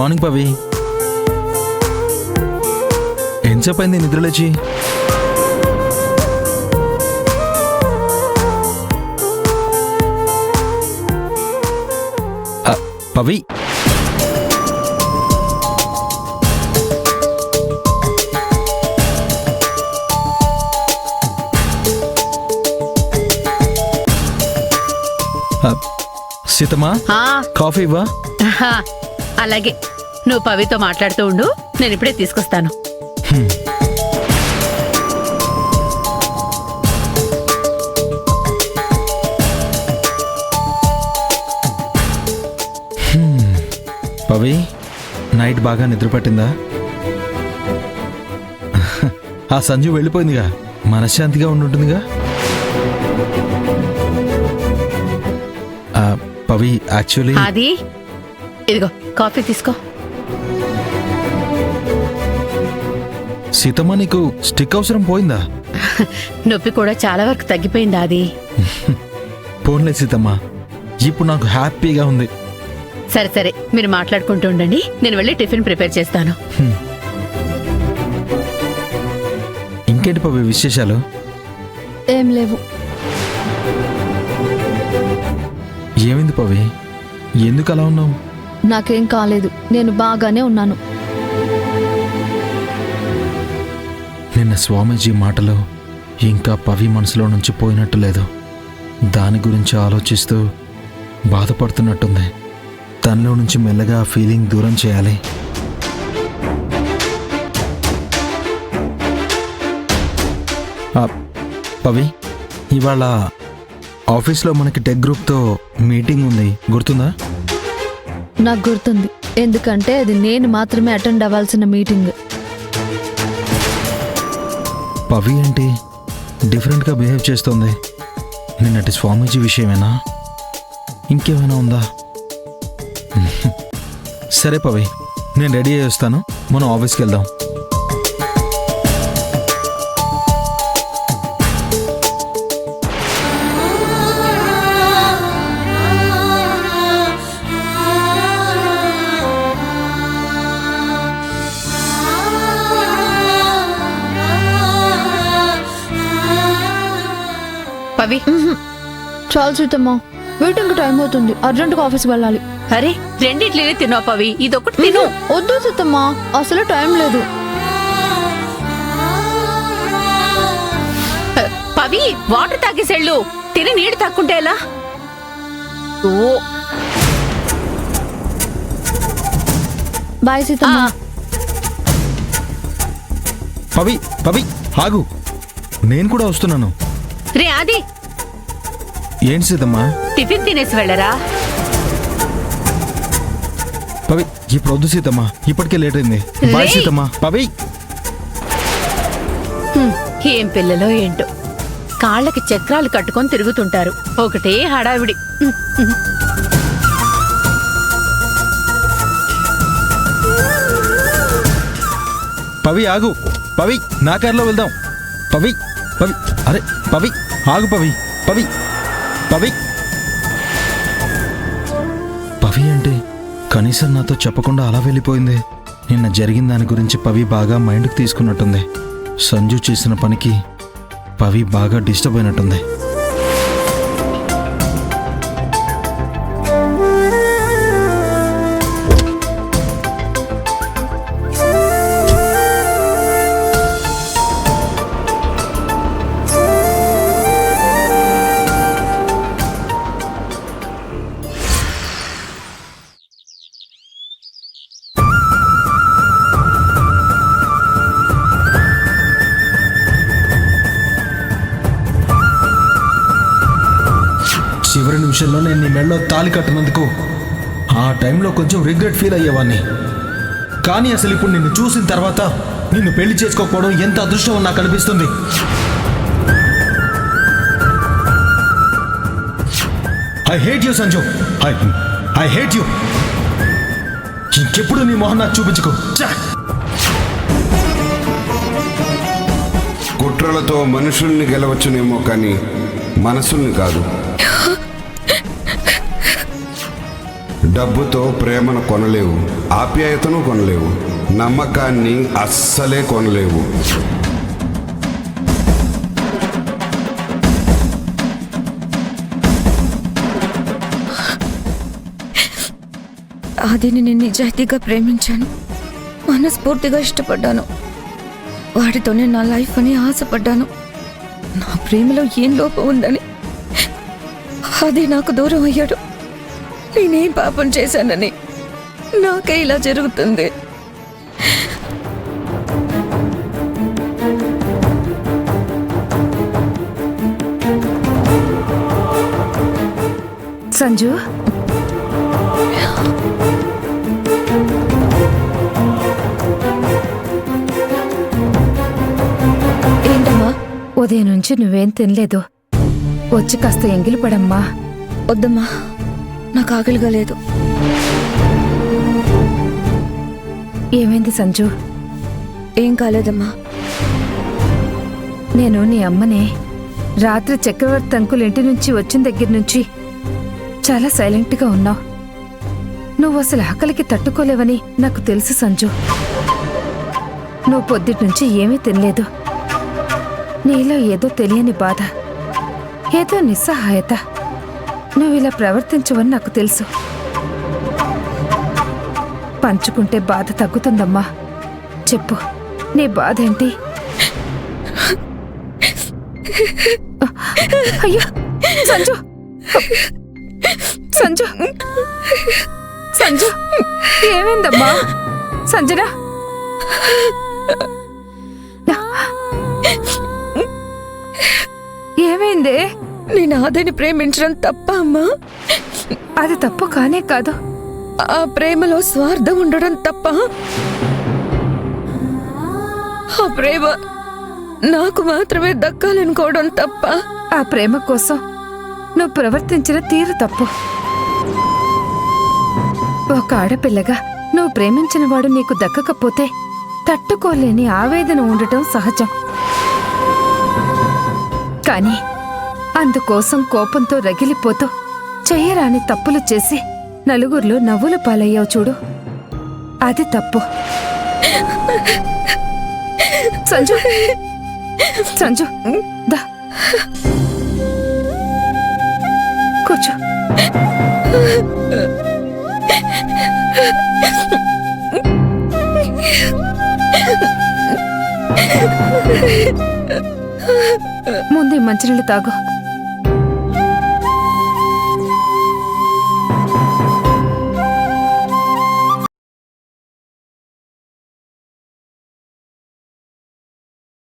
Morning Pavi. ఎంతసేపు అయింది నిద్రలేచి? పవి, సీతమ్మా కాఫీ ఇవ్వా? అలాగే, నువ్వు పవితో మాట్లాడుతూ ఉండు, నేను ఇప్పుడే తీసుకొస్తాను. పవి, నైట్ బాగా నిద్ర పట్టిందా? ఆ సంజు వెళ్ళిపోయిందిగా, మనశ్శాంతిగా ఉండుంటుందిగా. పవి యాక్చువల్లీ అది ఇదిగో కాఫీ తీసుకో. సీతమ్మ, నీకు స్టిక్ అవసరం పోయిందా? నొప్పి కూడా చాలా వరకు తగ్గిపోయిందా? అది పోన్లే సీతమ్మ, ఇప్పుడు నాకు హ్యాపీగా ఉంది. సరే సరే, మీరు మాట్లాడుకుంటూ ఉండండి, నేను వెళ్ళి టిఫిన్ ప్రిపేర్ చేస్తాను. ఇంకేంటి పవి విశేషాలు? ఏం లేవు. ఏమైంది పవి, ఎందుకు అలా ఉన్నావు? నాకేం కాలేదు, నేను బాగానే ఉన్నాను. నిన్న స్వామీజీ మాటలు ఇంకా పవి మనసులో నుంచి పోయినట్టు లేదు. దాని గురించి ఆలోచిస్తూ బాధపడుతున్నట్టుంది. తనలో నుంచి మెల్లగా ఆ ఫీలింగ్ దూరం చేయాలి. పవి, ఇవాళ ఆఫీస్లో మనకి టెక్ గ్రూప్తో మీటింగ్ ఉంది, గుర్తుందా? నాకు గుర్తుంది, ఎందుకంటే అది నేను మాత్రమే అటెండ్ అవ్వాల్సిన మీటింగ్. పవి ఏంటి డిఫరెంట్గా బిహేవ్ చేస్తోంది? నిన్నటి స్వామీజీ విషయమేనా, ఇంకేమైనా ఉందా? సరే పవి, నేను రెడీ అయ్యి వస్తాను, మనం ఆఫీస్కి వెళ్దాం. పవి, చాలు సీతమ్మా, మీటింగ్ టైం అవుతుంది, అర్జెంటుగా ఆఫీస్కి వెళ్ళాలి. అరే రెండిట్లనే తిన్నావు పవి, ఇదొకటి తిను. వద్దు సీతమ్మా, అసలు టైం లేదు. పవి, వాటర్ తాగేసేళ్ళు, తిని నీళ్లు తాక్కుంటే ఎలా? బాయ్ సీతమ్మా. పవి, పవి ఆగు, నేను కూడా వస్తున్నాను. రే ఆది, ఏంటి సీతమ్మా? టిఫిన్ తినేసి వెళ్ళరా. పవి, ఇప్పుడు వద్దు సీతమ్మా, ఇప్పటికే లేట్ అయింది. బాయ్ సీతమ్మా. పవి, ఏం పిల్లలో ఏంటో, కాళ్ళకి చక్రాలు కట్టుకొని తిరుగుతుంటారు, ఒకటే హడావిడి. పవి ఆగు, పవి నా కార్లో వెళ్దాం. పవి, పవి, అరే పవి ఆగు. పవి, పవి, పవి. పవి అంటే కనీసం నాతో చెప్పకుండా అలా వెళ్ళిపోయింది. నిన్న జరిగిన దాని గురించి పవి బాగా మైండ్కి తీసుకున్నట్టుంది. సంజు చేసిన పనికి పవి బాగా డిస్టర్బ్ అయినట్టుంది. చివరి నిమిషంలో నేను నీ మెడలో తాళి కట్టినందుకు ఆ టైంలో కొంచెం రిగ్రెట్ ఫీల్ అయ్యేవాడిని. కానీ అసలు ఇప్పుడు నిన్ను చూసిన తర్వాత నిన్ను పెళ్లి చేసుకోకపోవడం ఎంత అదృష్టం నాకు అనిపిస్తుంది. I hate you Sanju, I hate you. ఇంకెప్పుడు నీ మొహం నాకు చూపించుకో. కుట్రలతో మనుషుల్ని గెలవచ్చునేమో కానీ మనసుల్ని కాదు. డబ్బుతో ప్రేమను కొనలేవు, ఆప్యాయతను కొనలేవు, నమ్మకాన్ని అస్సలే కొనలేవు. ఆదిని నేను నిజాయితీగా ప్రేమించాను, మనస్ఫూర్తిగా ఇష్టపడ్డాను. వాడితోనే నా లైఫ్ అని ఆశపడ్డాను. నా ప్రేమలో ఏం లోపం ఉందని అది నాకు దూరం అయ్యాడు. నేనేం పాపం చేశానని నాకే ఇలా జరుగుతుంది. సంజు, ఏంటమ్మా? ఉదయం నుంచి నువ్వేం తినలేదు. వచ్చి కాస్త ఎంగిలి పడమ్మా. వద్దమ్మా, నాకు ఆకలిగా లేదు. ఏమైంది సంజు? ఏం కాలేదమ్మా. నేను నీ అమ్మనే. రాత్రి చక్రవర్తి అంకుల్ ఇంటి నుంచి వచ్చిన దగ్గర నుంచి చాలా సైలెంట్గా ఉన్నావు. నువ్వు అసలు ఆకలికి తట్టుకోలేవని నాకు తెలుసు సంజు. నువ్వు పొద్దుటి నుంచి ఏమీ తినలేదు. నీలో ఏదో తెలియని బాధ, ఏదో నిస్సహాయత. నువ్వు ఇలా ప్రవర్తించవని నాకు తెలుసు. పంచుకుంటే బాధ తగ్గుతుందమ్మా. చెప్పు, నీ బాధ ఏంటి? అయ్యో సంజు, సంజు, సంజు, ఏమైందమ్మా? సంజన, ఏమైంది? నేను ఆదిని ప్రేమించడం తప్ప అమ్మా? అది తప్పు కానే కాదు. ఆ ప్రేమలో స్వార్థం ఉండడం తప్ప? ఆ ప్రేమ నాకు మాత్రమే దక్కాలనుకోవడం తప్ప? ఆ ప్రేమ కోసం నువ్వు ప్రవర్తించిన తీరు తప్పు. ఒక ఆడపిల్లగా నువ్వు ప్రేమించిన వాడు నీకు దక్కకపోతే తట్టుకోలేని ఆవేదన ఉండటం సహజం. కానీ అందుకోసం కోపంతో రగిలిపోతూ చెయ్యరాని తప్పులు చేసి నలుగురిలో నవ్వుల పాలయ్యావు చూడు, అది తప్పు. సంజు, సంజు, దా కూర్చో. ముందు ఈ మంచినీళ్ళు తాగు.